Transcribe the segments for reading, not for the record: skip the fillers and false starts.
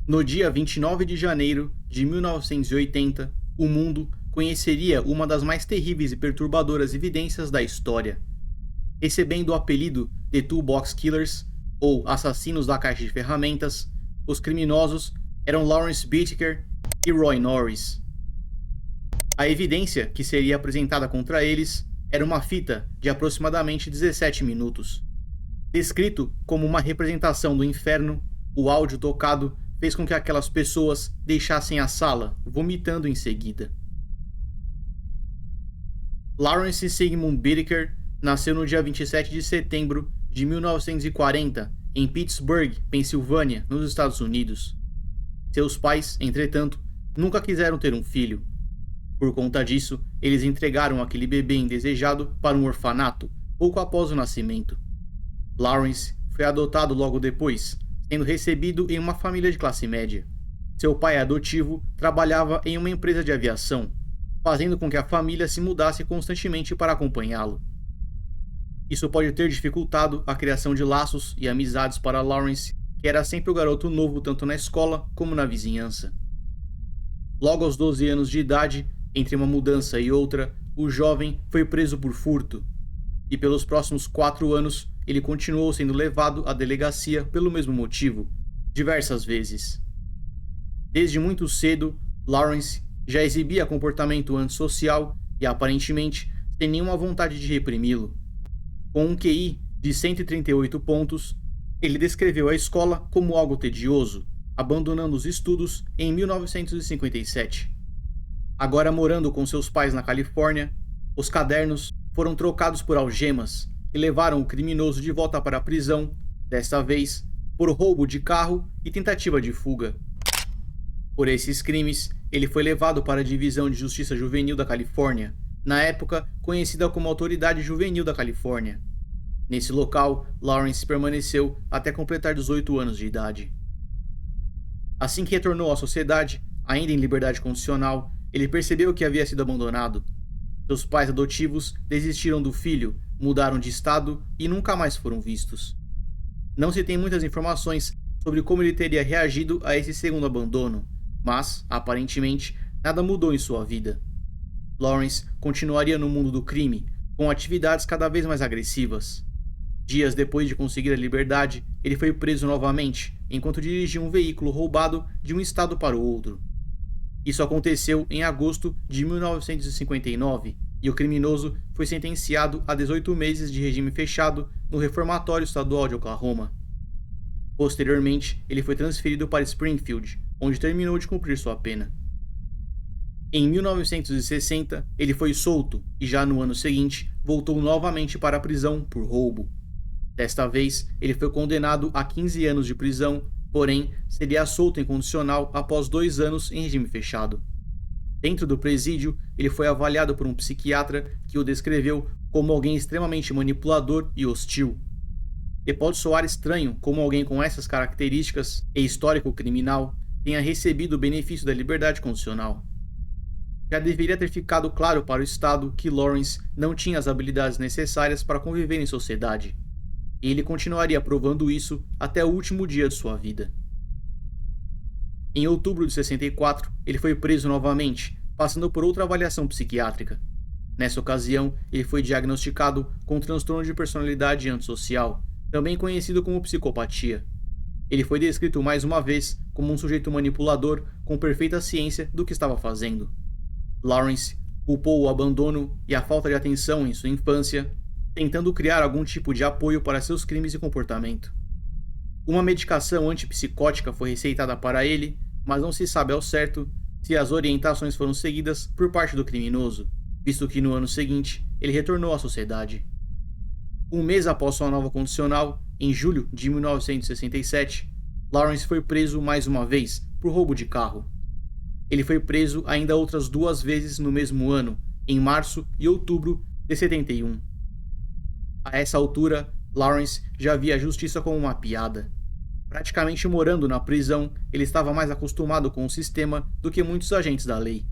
No dia 29 de janeiro de 1980, o mundo conheceria uma das mais terríveis e perturbadoras evidências da história. Recebendo o apelido de Toolbox Killers, ou Assassinos da Caixa de Ferramentas, os criminosos eram Lawrence Bittaker e Roy Norris. A evidência que seria apresentada contra eles era uma fita de aproximadamente 17 minutos. Descrito como uma representação do inferno, o áudio tocado fez com que aquelas pessoas deixassem a sala, vomitando em seguida. Lawrence Sigmund Bittaker nasceu no dia 27 de setembro de 1940 em Pittsburgh, Pensilvânia, nos Estados Unidos. Seus pais, entretanto, nunca quiseram ter um filho. Por conta disso, eles entregaram aquele bebê indesejado para um orfanato pouco após o nascimento. Lawrence foi adotado logo depois, sendo recebido em uma família de classe média. Seu pai adotivo trabalhava em uma empresa de aviação, fazendo com que a família se mudasse constantemente para acompanhá-lo. Isso pode ter dificultado a criação de laços e amizades para Lawrence, que era sempre o garoto novo tanto na escola como na vizinhança. Logo aos 12 anos de idade, entre uma mudança e outra, o jovem foi preso por furto, e pelos próximos 4 anos ele continuou sendo levado à delegacia pelo mesmo motivo, diversas vezes. Desde muito cedo, Lawrence já exibia comportamento antissocial e, aparentemente, sem nenhuma vontade de reprimi-lo. Com um QI de 138 pontos, ele descreveu a escola como algo tedioso, abandonando os estudos em 1957. Agora morando com seus pais na Califórnia, os cadernos foram trocados por algemas e levaram o criminoso de volta para a prisão, desta vez por roubo de carro e tentativa de fuga. Por esses crimes, ele foi levado para a Divisão de Justiça Juvenil da Califórnia, na época conhecida como Autoridade Juvenil da Califórnia. Nesse local, Lawrence permaneceu até completar 18 anos de idade. Assim que retornou à sociedade, ainda em liberdade condicional, ele percebeu que havia sido abandonado. Seus pais adotivos desistiram do filho, mudaram de estado e nunca mais foram vistos. Não se tem muitas informações sobre como ele teria reagido a esse segundo abandono, mas, aparentemente, nada mudou em sua vida. Lawrence continuaria no mundo do crime, com atividades cada vez mais agressivas. Dias depois de conseguir a liberdade, ele foi preso novamente, enquanto dirigia um veículo roubado de um estado para o outro. Isso aconteceu em agosto de 1959 e o criminoso foi sentenciado a 18 meses de regime fechado no Reformatório Estadual de Oklahoma. Posteriormente, ele foi transferido para Springfield, onde terminou de cumprir sua pena. Em 1960, ele foi solto e já no ano seguinte voltou novamente para a prisão por roubo. Desta vez, ele foi condenado a 15 anos de prisão, porém seria solto em condicional após 2 anos em regime fechado. Dentro do presídio, ele foi avaliado por um psiquiatra que o descreveu como alguém extremamente manipulador e hostil. E pode soar estranho como alguém com essas características e histórico criminal tenha recebido o benefício da liberdade condicional. Já deveria ter ficado claro para o Estado que Lawrence não tinha as habilidades necessárias para conviver em sociedade, e ele continuaria provando isso até o último dia de sua vida. Em outubro de 64, ele foi preso novamente, passando por outra avaliação psiquiátrica. Nessa ocasião, ele foi diagnosticado com transtorno de personalidade antissocial, também conhecido como psicopatia. Ele foi descrito mais uma vez como um sujeito manipulador com perfeita ciência do que estava fazendo. Lawrence culpou o abandono e a falta de atenção em sua infância, tentando criar algum tipo de apoio para seus crimes e comportamento. Uma medicação antipsicótica foi receitada para ele, mas não se sabe ao certo se as orientações foram seguidas por parte do criminoso, visto que no ano seguinte ele retornou à sociedade. Um mês após sua nova condicional, em julho de 1967, Lawrence foi preso mais uma vez por roubo de carro. Ele foi preso ainda outras 2 vezes no mesmo ano, em março e outubro de 71. A essa altura, Lawrence já via a justiça como uma piada. Praticamente morando na prisão, ele estava mais acostumado com o sistema do que muitos agentes da lei.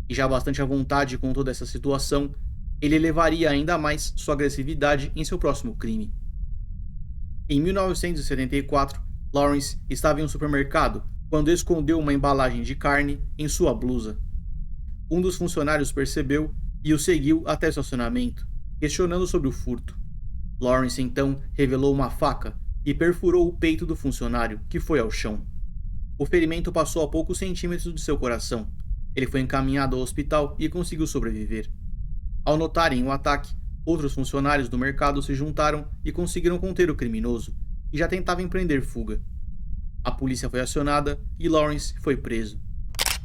E já bastante à vontade com toda essa situação, ele elevaria ainda mais sua agressividade em seu próximo crime. Em 1974, Lawrence estava em um supermercado quando escondeu uma embalagem de carne em sua blusa. Um dos funcionários percebeu e o seguiu até o estacionamento, questionando sobre o furto. Lawrence então revelou uma faca e perfurou o peito do funcionário, que foi ao chão. O ferimento passou a poucos centímetros de seu coração. Ele foi encaminhado ao hospital e conseguiu sobreviver. Ao notarem o ataque, outros funcionários do mercado se juntaram e conseguiram conter o criminoso, que já tentava empreender fuga. A polícia foi acionada e Lawrence foi preso.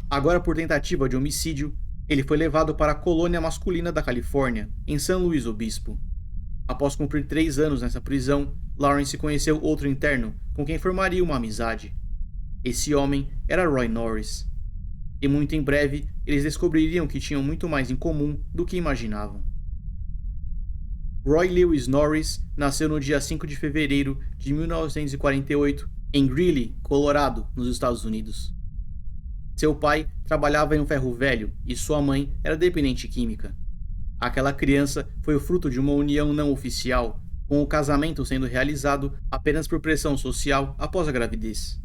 Agora por tentativa de homicídio, ele foi levado para a colônia masculina da Califórnia, em São Luís Obispo. Após cumprir 3 anos nessa prisão, Lawrence conheceu outro interno com quem formaria uma amizade. Esse homem era Roy Norris. E muito em breve, eles descobririam que tinham muito mais em comum do que imaginavam. Roy Lewis Norris nasceu no dia 5 de fevereiro de 1948 em Greeley, Colorado, nos Estados Unidos. Seu pai trabalhava em um ferro velho e sua mãe era dependente química. Aquela criança foi o fruto de uma união não oficial, com o casamento sendo realizado apenas por pressão social após a gravidez.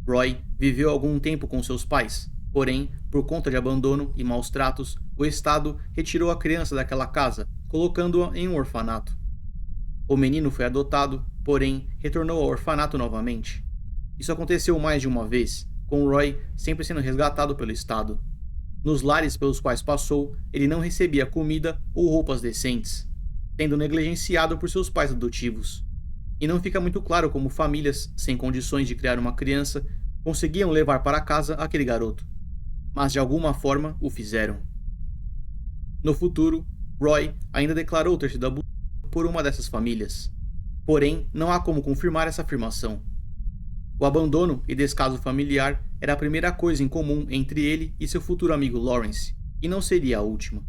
Roy viveu algum tempo com seus pais, porém, por conta de abandono e maus tratos, o Estado retirou a criança daquela casa, colocando-a em um orfanato. O menino foi adotado, porém, retornou ao orfanato novamente. Isso aconteceu mais de uma vez, com Roy sempre sendo resgatado pelo Estado. Nos lares pelos quais passou, ele não recebia comida ou roupas decentes, sendo negligenciado por seus pais adotivos. E não fica muito claro como famílias, sem condições de criar uma criança, conseguiam levar para casa aquele garoto. Mas de alguma forma o fizeram. No futuro, Roy ainda declarou ter sido abusado por uma dessas famílias. Porém, não há como confirmar essa afirmação. O abandono e descaso familiar era a primeira coisa em comum entre ele e seu futuro amigo Lawrence, e não seria a última.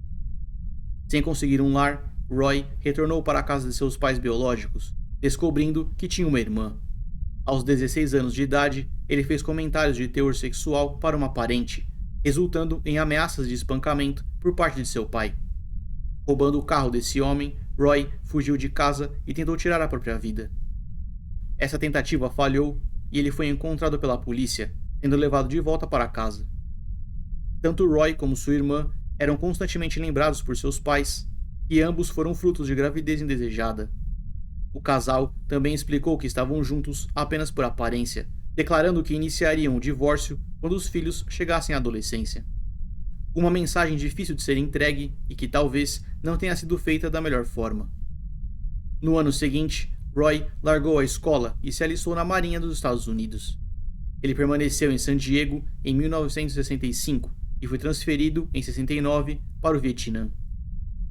Sem conseguir um lar, Roy retornou para a casa de seus pais biológicos, descobrindo que tinha uma irmã. Aos 16 anos de idade, ele fez comentários de teor sexual para uma parente, resultando em ameaças de espancamento por parte de seu pai. Roubando o carro desse homem, Roy fugiu de casa e tentou tirar a própria vida. Essa tentativa falhou e ele foi encontrado pela polícia, sendo levado de volta para casa. Tanto Roy como sua irmã eram constantemente lembrados por seus pais, e ambos foram frutos de gravidez indesejada. O casal também explicou que estavam juntos apenas por aparência, declarando que iniciariam o divórcio quando os filhos chegassem à adolescência. Uma mensagem difícil de ser entregue e que talvez não tenha sido feita da melhor forma. No ano seguinte, Roy largou a escola e se alistou na Marinha dos Estados Unidos. Ele permaneceu em San Diego em 1965 e foi transferido em 69 para o Vietnã.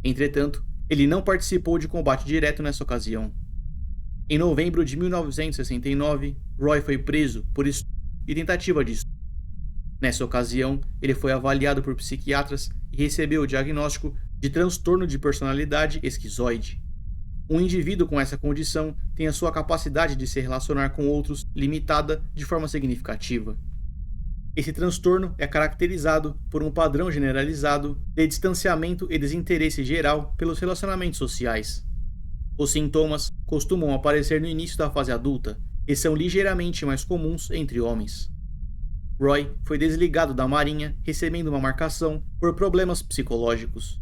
Entretanto, ele não participou de combate direto nessa ocasião. Em novembro de 1969, Roy foi preso por estupro e tentativa de estupro. Nessa ocasião, ele foi avaliado por psiquiatras e recebeu o diagnóstico de transtorno de personalidade esquizoide. Um indivíduo com essa condição tem a sua capacidade de se relacionar com outros limitada de forma significativa. Esse transtorno é caracterizado por um padrão generalizado de distanciamento e desinteresse geral pelos relacionamentos sociais. Os sintomas costumam aparecer no início da fase adulta e são ligeiramente mais comuns entre homens. Roy foi desligado da Marinha, recebendo uma marcação por problemas psicológicos.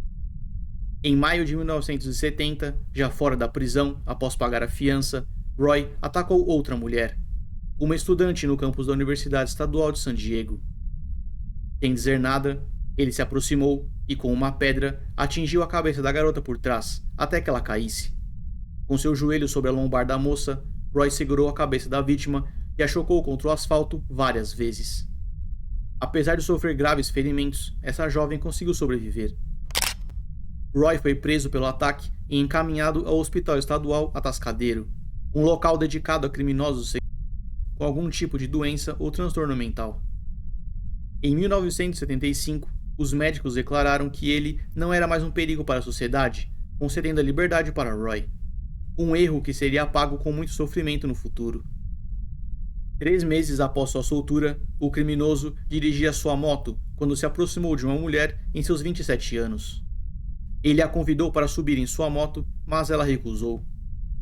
Em maio de 1970, já fora da prisão, após pagar a fiança, Roy atacou outra mulher, uma estudante no campus da Universidade Estadual de San Diego. Sem dizer nada, ele se aproximou e, com uma pedra, atingiu a cabeça da garota por trás, até que ela caísse. Com seu joelho sobre a lombar da moça, Roy segurou a cabeça da vítima e a chocou contra o asfalto várias vezes. Apesar de sofrer graves ferimentos, essa jovem conseguiu sobreviver. Roy foi preso pelo ataque e encaminhado ao Hospital Estadual Atascadero, um local dedicado a criminosos com algum tipo de doença ou transtorno mental. Em 1975, os médicos declararam que ele não era mais um perigo para a sociedade, concedendo a liberdade para Roy. Um erro que seria pago com muito sofrimento no futuro. 3 meses após sua soltura, o criminoso dirigia sua moto quando se aproximou de uma mulher em seus 27 anos. Ele a convidou para subir em sua moto, mas ela recusou.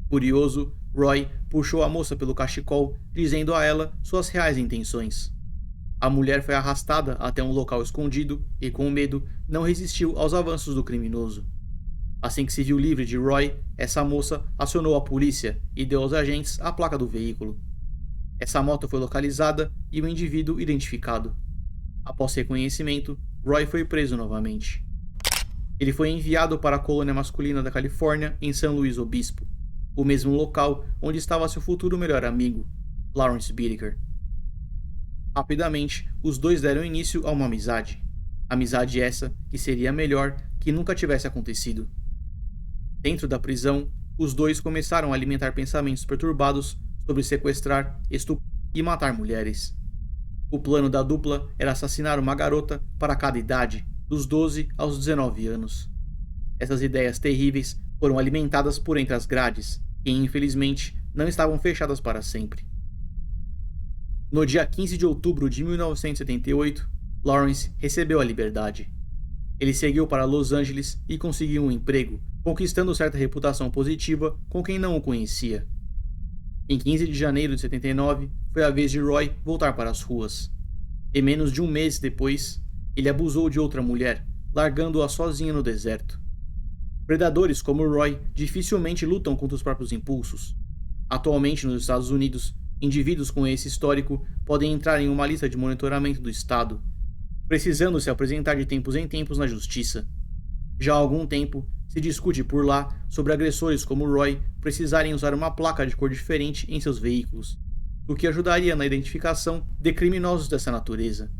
Furioso, Roy puxou a moça pelo cachecol, dizendo a ela suas reais intenções. A mulher foi arrastada até um local escondido e, com medo, não resistiu aos avanços do criminoso. Assim que se viu livre de Roy, essa moça acionou a polícia e deu aos agentes a placa do veículo. Essa moto foi localizada e o indivíduo identificado. Após reconhecimento, Roy foi preso novamente. Ele foi enviado para a colônia masculina da Califórnia em São Luís Obispo, o mesmo local onde estava seu futuro melhor amigo, Lawrence Bittaker. Rapidamente, os dois deram início a uma amizade. Amizade essa que seria melhor que nunca tivesse acontecido. Dentro da prisão, os dois começaram a alimentar pensamentos perturbados sobre sequestrar, estuprar e matar mulheres. O plano da dupla era assassinar uma garota para cada idade, dos 12 aos 19 anos. Essas ideias terríveis foram alimentadas por entre as grades, que infelizmente não estavam fechadas para sempre. No dia 15 de outubro de 1978, Lawrence recebeu a liberdade. Ele seguiu para Los Angeles e conseguiu um emprego, conquistando certa reputação positiva com quem não o conhecia. Em 15 de janeiro de 79, foi a vez de Roy voltar para as ruas. E menos de um mês depois, ele abusou de outra mulher, largando-a sozinha no deserto. Predadores como Roy dificilmente lutam contra os próprios impulsos. Atualmente nos Estados Unidos, indivíduos com esse histórico podem entrar em uma lista de monitoramento do Estado, precisando se apresentar de tempos em tempos na justiça. Já há algum tempo, se discute por lá sobre agressores como Roy precisarem usar uma placa de cor diferente em seus veículos, o que ajudaria na identificação de criminosos dessa natureza.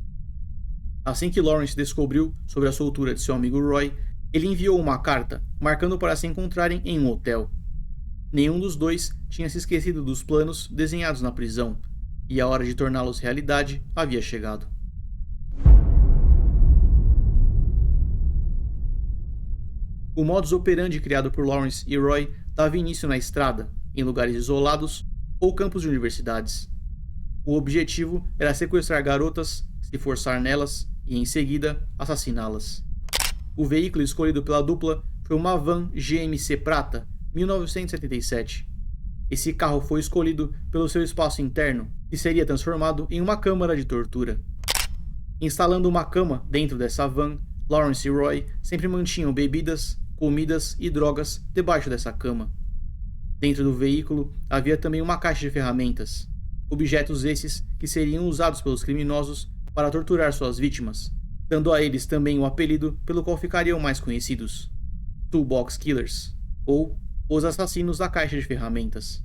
Assim que Lawrence descobriu sobre a soltura de seu amigo Roy, ele enviou uma carta marcando para se encontrarem em um hotel. Nenhum dos dois tinha se esquecido dos planos desenhados na prisão, e a hora de torná-los realidade havia chegado. O modus operandi criado por Lawrence e Roy dava início na estrada, em lugares isolados ou campos de universidades. O objetivo era sequestrar garotas, se forçar nelas e, em seguida, assassiná-las. O veículo escolhido pela dupla foi uma van GMC Prata, 1977. Esse carro foi escolhido pelo seu espaço interno, que seria transformado em uma câmara de tortura. Instalando uma cama dentro dessa van, Lawrence e Roy sempre mantinham bebidas, comidas e drogas debaixo dessa cama. Dentro do veículo havia também uma caixa de ferramentas, objetos esses que seriam usados pelos criminosos para torturar suas vítimas, dando a eles também o apelido pelo qual ficariam mais conhecidos: Toolbox Killers, ou os assassinos da caixa de ferramentas.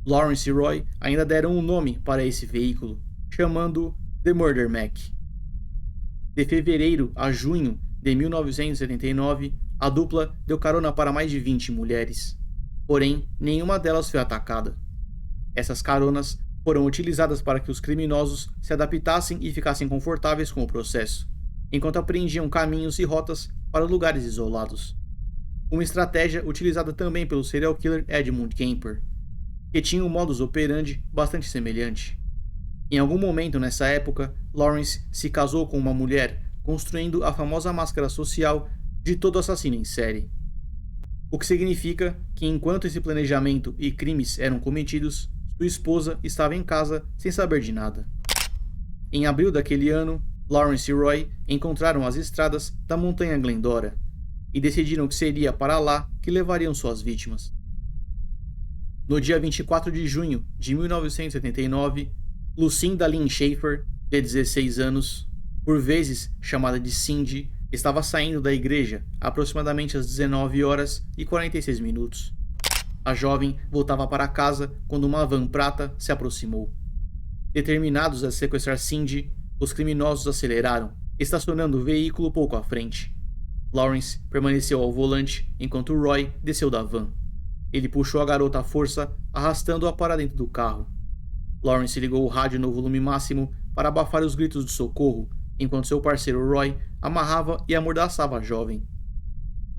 Lawrence e Roy ainda deram um nome para esse veículo, chamando-o The Murder Mac. De fevereiro a junho de 1979, a dupla deu carona para mais de 20 mulheres. Porém, nenhuma delas foi atacada. Essas caronas foram utilizadas para que os criminosos se adaptassem e ficassem confortáveis com o processo, enquanto apreendiam caminhos e rotas para lugares isolados. Uma estratégia utilizada também pelo serial killer Edmund Kemper, que tinha um modus operandi bastante semelhante. Em algum momento nessa época, Lawrence se casou com uma mulher, construindo a famosa máscara social de todo assassino em série. O que significa que enquanto esse planejamento e crimes eram cometidos, sua esposa estava em casa sem saber de nada. Em abril daquele ano, Lawrence e Roy encontraram as estradas da montanha Glendora e decidiram que seria para lá que levariam suas vítimas. No dia 24 de junho de 1979, Lucinda Lynn Schaefer, de 16 anos, por vezes chamada de Cindy, estava saindo da igreja aproximadamente às 19 horas e 46 minutos. A jovem voltava para casa quando uma van prata se aproximou. Determinados a sequestrar Cindy, os criminosos aceleraram, estacionando o veículo pouco à frente. Lawrence permaneceu ao volante enquanto Roy desceu da van. Ele puxou a garota à força, arrastando-a para dentro do carro. Lawrence ligou o rádio no volume máximo para abafar os gritos de socorro, enquanto seu parceiro Roy amarrava e amordaçava a jovem.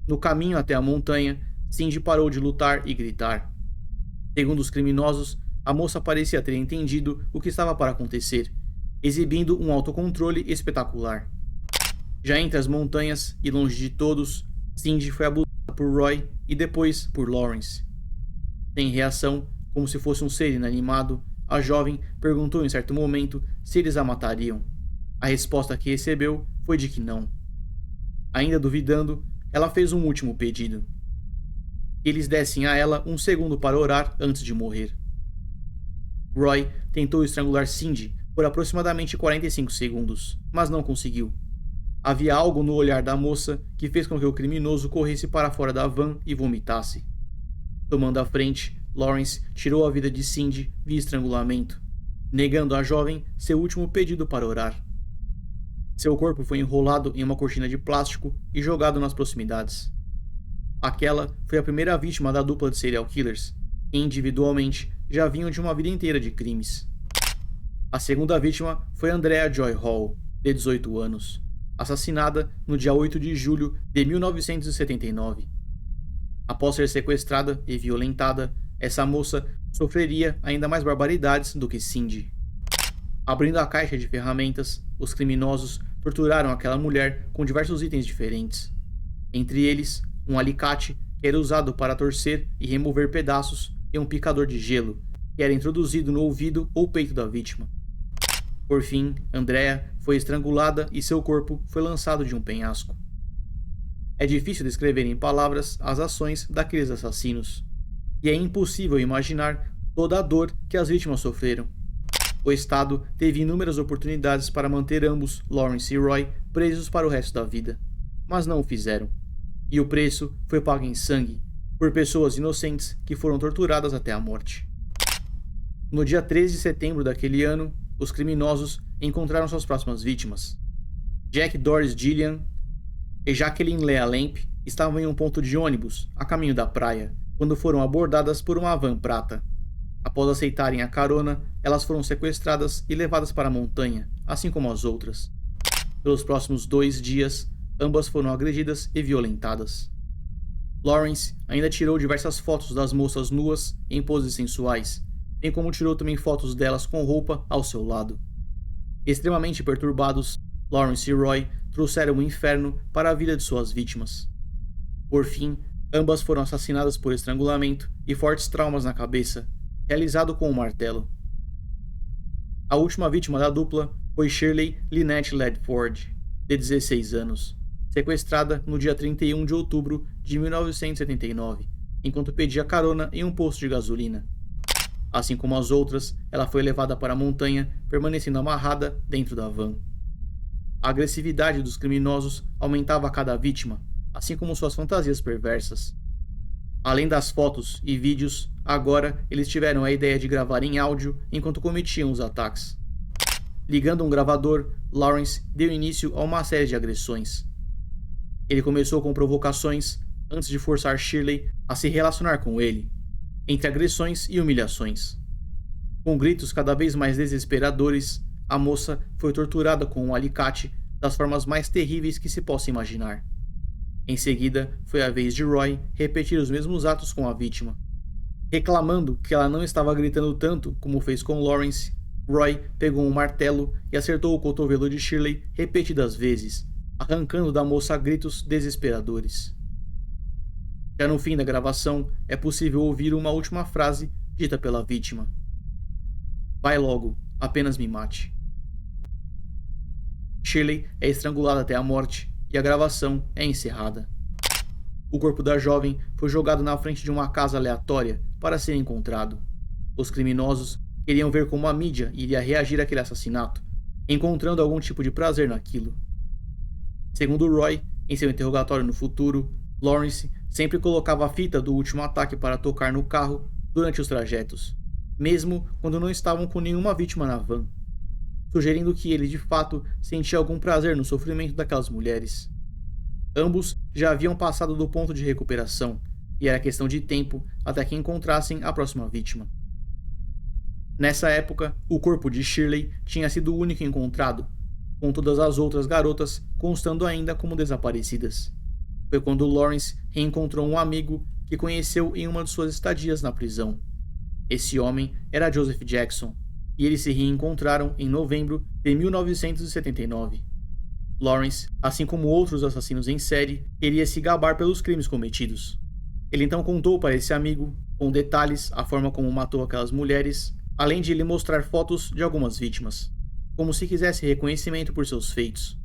No caminho até a montanha, Cindy parou de lutar e gritar. Segundo os criminosos, a moça parecia ter entendido o que estava para acontecer, exibindo um autocontrole espetacular. Já entre as montanhas e longe de todos, Cindy foi abusada por Roy e depois por Lawrence. Sem reação, como se fosse um ser inanimado, a jovem perguntou em certo momento se eles a matariam. A resposta que recebeu foi de que não. Ainda duvidando, ela fez um último pedido: que eles dessem a ela um segundo para orar antes de morrer. Roy tentou estrangular Cindy por aproximadamente 45 segundos, mas não conseguiu. Havia algo no olhar da moça que fez com que o criminoso corresse para fora da van e vomitasse. Tomando a frente, Lawrence tirou a vida de Cindy via estrangulamento, negando à jovem seu último pedido para orar. Seu corpo foi enrolado em uma cortina de plástico e jogado nas proximidades. Aquela foi a primeira vítima da dupla de serial killers, que individualmente já vinham de uma vida inteira de crimes. A segunda vítima foi Andrea Joy Hall, de 18 anos, assassinada no dia 8 de julho de 1979. Após ser sequestrada e violentada, essa moça sofreria ainda mais barbaridades do que Cindy. Abrindo a caixa de ferramentas, os criminosos torturaram aquela mulher com diversos itens diferentes. Entre eles, um alicate que era usado para torcer e remover pedaços e um picador de gelo, que era introduzido no ouvido ou peito da vítima. Por fim, Andrea foi estrangulada e seu corpo foi lançado de um penhasco. É difícil descrever em palavras as ações daqueles assassinos, e é impossível imaginar toda a dor que as vítimas sofreram. O Estado teve inúmeras oportunidades para manter ambos, Lawrence e Roy, presos para o resto da vida, mas não o fizeram. E o preço foi pago em sangue, por pessoas inocentes que foram torturadas até a morte. No dia 13 de setembro daquele ano, os criminosos encontraram suas próximas vítimas. Jack Doris Gillian e Jacqueline Lea Lamp estavam em um ponto de ônibus, a caminho da praia, quando foram abordadas por uma van prata. Após aceitarem a carona, elas foram sequestradas e levadas para a montanha, assim como as outras. Pelos próximos 2 dias, ambas foram agredidas e violentadas. Lawrence ainda tirou diversas fotos das moças nuas em poses sensuais, bem como tirou também fotos delas com roupa ao seu lado. Extremamente perturbados, Lawrence e Roy trouxeram o inferno para a vida de suas vítimas. Por fim, ambas foram assassinadas por estrangulamento e fortes traumas na cabeça, realizado com um martelo. A última vítima da dupla foi Shirley Lynette Ledford, de 16 anos, sequestrada no dia 31 de outubro de 1979, enquanto pedia carona em um posto de gasolina. Assim como as outras, ela foi levada para a montanha, permanecendo amarrada dentro da van. A agressividade dos criminosos aumentava a cada vítima, assim como suas fantasias perversas. Além das fotos e vídeos, agora eles tiveram a ideia de gravar em áudio enquanto cometiam os ataques. Ligando um gravador, Lawrence deu início a uma série de agressões. Ele começou com provocações antes de forçar Shirley a se relacionar com ele, entre agressões e humilhações. Com gritos cada vez mais desesperadores, a moça foi torturada com um alicate das formas mais terríveis que se possa imaginar. Em seguida, foi a vez de Roy repetir os mesmos atos com a vítima. Reclamando que ela não estava gritando tanto como fez com Lawrence, Roy pegou um martelo e acertou o cotovelo de Shirley repetidas vezes, arrancando da moça gritos desesperadores. Já no fim da gravação, é possível ouvir uma última frase dita pela vítima: "Vai logo, apenas me mate." Shirley é estrangulada até a morte e a gravação é encerrada. O corpo da jovem foi jogado na frente de uma casa aleatória para ser encontrado. Os criminosos queriam ver como a mídia iria reagir àquele assassinato, encontrando algum tipo de prazer naquilo. Segundo Roy, em seu interrogatório no futuro, Lawrence sempre colocava a fita do último ataque para tocar no carro durante os trajetos, mesmo quando não estavam com nenhuma vítima na van, sugerindo que ele de fato sentia algum prazer no sofrimento daquelas mulheres. Ambos já haviam passado do ponto de recuperação, e era questão de tempo até que encontrassem a próxima vítima. Nessa época, o corpo de Shirley tinha sido o único encontrado, com todas as outras garotas constando ainda como desaparecidas. Foi quando Lawrence reencontrou um amigo que conheceu em uma de suas estadias na prisão. Esse homem era Joseph Jackson, e eles se reencontraram em novembro de 1979. Lawrence, assim como outros assassinos em série, queria se gabar pelos crimes cometidos. Ele então contou para esse amigo, com detalhes, a forma como matou aquelas mulheres, além de lhe mostrar fotos de algumas vítimas. como se quisesse reconhecimento por seus feitos.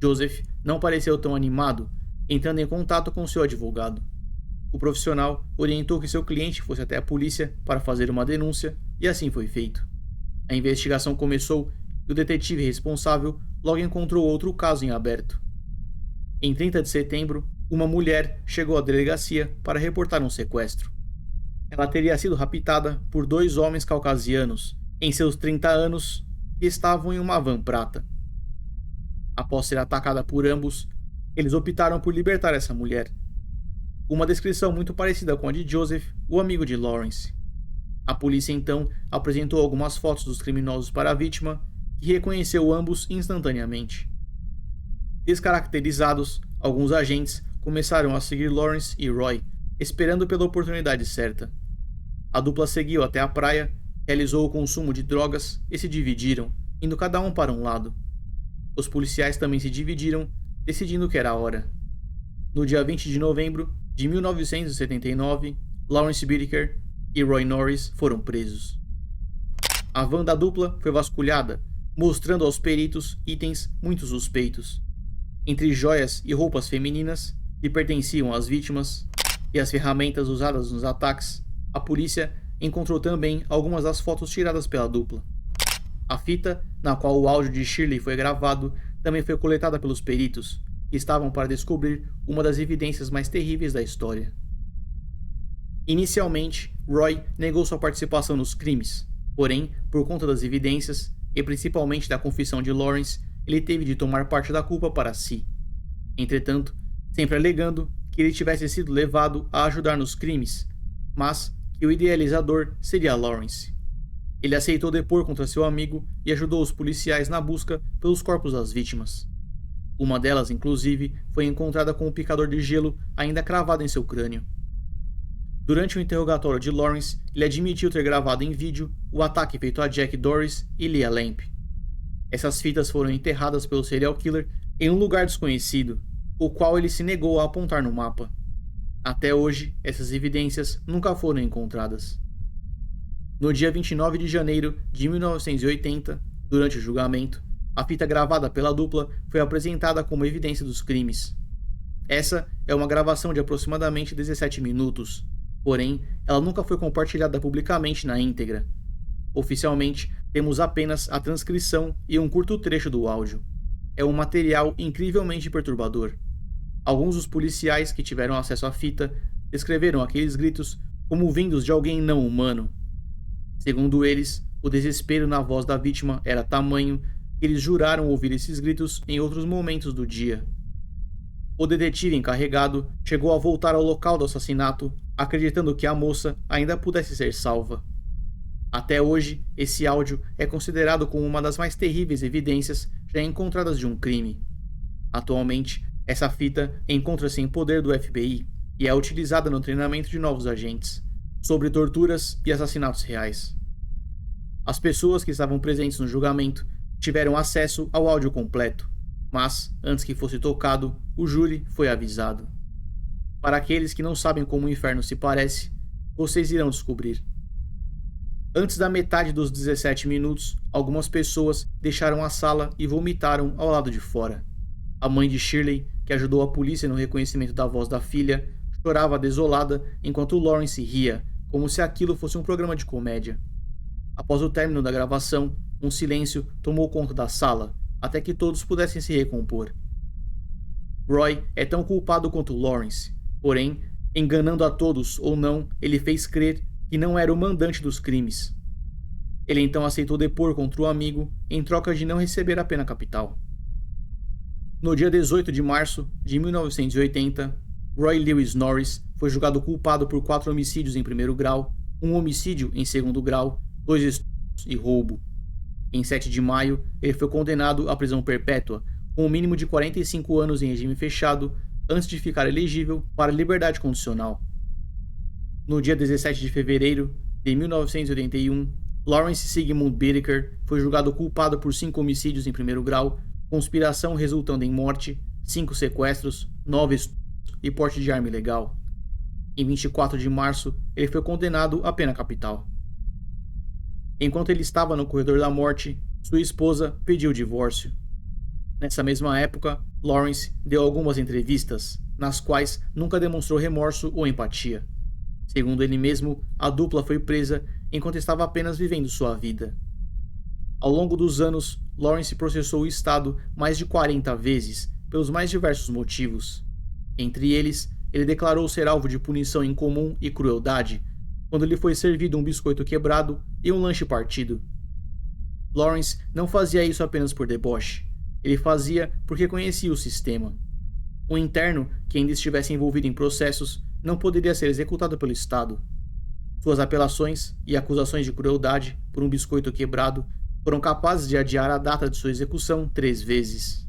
Joseph não pareceu tão animado, entrando em contato com seu advogado. O profissional orientou que seu cliente fosse até a polícia para fazer uma denúncia, e assim foi feito. A investigação começou e o detetive responsável logo encontrou outro caso em aberto. Em 30 de setembro, uma mulher chegou à delegacia para reportar um sequestro. Ela teria sido raptada por 2 homens caucasianos, em seus 30 anos, que estavam em uma van prata. Após ser atacada por ambos, eles optaram por libertar essa mulher. Uma descrição muito parecida com a de Joseph, o amigo de Lawrence. A polícia então apresentou algumas fotos dos criminosos para a vítima, que reconheceu ambos instantaneamente. Descaracterizados, alguns agentes começaram a seguir Lawrence e Roy, esperando pela oportunidade certa. A dupla seguiu até a praia, realizou o consumo de drogas e se dividiram, indo cada um para um lado. Os policiais também se dividiram, decidindo que era a hora. No dia 20 de novembro de 1979, Lawrence Bittaker e Roy Norris foram presos. A van da dupla foi vasculhada, mostrando aos peritos itens muito suspeitos. Entre joias e roupas femininas que pertenciam às vítimas e as ferramentas usadas nos ataques, a polícia encontrou também algumas das fotos tiradas pela dupla. A fita, na qual o áudio de Shirley foi gravado, também foi coletada pelos peritos, que estavam para descobrir uma das evidências mais terríveis da história. Inicialmente, Roy negou sua participação nos crimes, porém, por conta das evidências, e principalmente da confissão de Lawrence, ele teve de tomar parte da culpa para si. Entretanto, sempre alegando que ele tivesse sido levado a ajudar nos crimes, mas que o idealizador seria Lawrence. Ele aceitou depor contra seu amigo e ajudou os policiais na busca pelos corpos das vítimas. Uma delas, inclusive, foi encontrada com um picador de gelo ainda cravado em seu crânio. Durante o interrogatório de Lawrence, ele admitiu ter gravado em vídeo o ataque feito a Jack Doris e Leah Lamp. Essas fitas foram enterradas pelo serial killer em um lugar desconhecido, o qual ele se negou a apontar no mapa. Até hoje, essas evidências nunca foram encontradas. No dia 29 de janeiro de 1980, durante o julgamento, a fita gravada pela dupla foi apresentada como evidência dos crimes. Essa é uma gravação de aproximadamente 17 minutos, porém, ela nunca foi compartilhada publicamente na íntegra. Oficialmente, temos apenas a transcrição e um curto trecho do áudio. É um material incrivelmente perturbador. Alguns dos policiais que tiveram acesso à fita descreveram aqueles gritos como vindos de alguém não humano. Segundo eles, o desespero na voz da vítima era tamanho que eles juraram ouvir esses gritos em outros momentos do dia. O detetive encarregado chegou a voltar ao local do assassinato, acreditando que a moça ainda pudesse ser salva. Até hoje, esse áudio é considerado como uma das mais terríveis evidências já encontradas de um crime. Atualmente, essa fita encontra-se em poder do FBI e é utilizada no treinamento de novos agentes, sobre torturas e assassinatos reais. As pessoas que estavam presentes no julgamento tiveram acesso ao áudio completo, mas, antes que fosse tocado, o júri foi avisado. Para aqueles que não sabem como o inferno se parece, vocês irão descobrir. Antes da metade dos 17 minutos, algumas pessoas deixaram a sala e vomitaram ao lado de fora. A mãe de Shirley, que ajudou a polícia no reconhecimento da voz da filha, chorava desolada enquanto Lawrence ria, como se aquilo fosse um programa de comédia. Após o término da gravação, um silêncio tomou conta da sala, até que todos pudessem se recompor. Roy é tão culpado quanto Lawrence, porém, enganando a todos ou não, ele fez crer que não era o mandante dos crimes. Ele então aceitou depor contra o amigo em troca de não receber a pena capital. No dia 18 de março de 1980, Roy Lewis Norris foi julgado culpado por 4 homicídios em primeiro grau, 1 homicídio em segundo grau, 2 estupros e roubo. Em 7 de maio, ele foi condenado à prisão perpétua, com um mínimo de 45 anos em regime fechado, antes de ficar elegível para liberdade condicional. No dia 17 de fevereiro de 1981, Lawrence Sigmund Bittaker foi julgado culpado por 5 homicídios em primeiro grau, conspiração resultando em morte, 5 sequestros, 9 estupros e porte de arma ilegal. Em 24 de março, ele foi condenado à pena capital. Enquanto ele estava no corredor da morte, Sua esposa pediu o divórcio. Nessa mesma época, Lawrence deu algumas entrevistas, nas quais nunca demonstrou remorso ou empatia. Segundo ele mesmo, a dupla foi presa enquanto estava apenas vivendo sua vida. Ao longo dos anos, Lawrence processou o Estado mais de 40 vezes, pelos mais diversos motivos. Entre eles, ele declarou ser alvo de punição incomum e crueldade, quando lhe foi servido um biscoito quebrado e um lanche partido. Lawrence não fazia isso apenas por deboche. Ele fazia porque conhecia o sistema. Um interno que ainda estivesse envolvido em processos não poderia ser executado pelo Estado. Suas apelações e acusações de crueldade por um biscoito quebrado foram capazes de adiar a data de sua execução 3 vezes.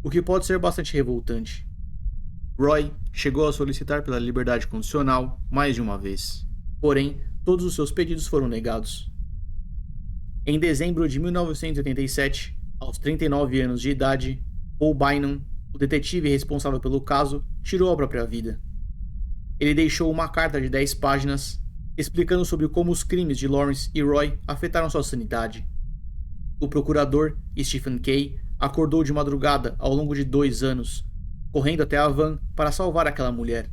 O que pode ser bastante revoltante. Roy chegou a solicitar pela liberdade condicional mais de uma vez. Porém, todos os seus pedidos foram negados. Em dezembro de 1987, aos 39 anos de idade, Paul Bynum, o detetive responsável pelo caso, tirou a própria vida. Ele deixou uma carta de 10 páginas explicando sobre como os crimes de Lawrence e Roy afetaram sua sanidade. O procurador, Stephen Kay, acordou de madrugada ao longo de 2 anos, correndo até a van para salvar aquela mulher.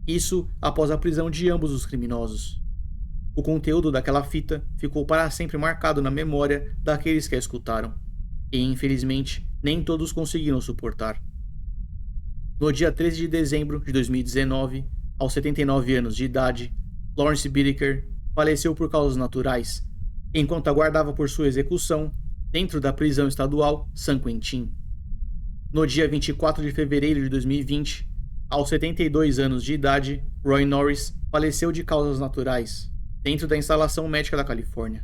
Isso após a prisão de ambos os criminosos. O conteúdo daquela fita ficou para sempre marcado na memória daqueles que a escutaram, e infelizmente nem todos conseguiram suportar. No dia 13 de dezembro de 2019, aos 79 anos de idade, Lawrence Bittaker faleceu por causas naturais, enquanto aguardava por sua execução dentro da prisão estadual San Quentin. No dia 24 de fevereiro de 2020, aos 72 anos de idade, Roy Norris faleceu de causas naturais, dentro da instalação médica da Califórnia.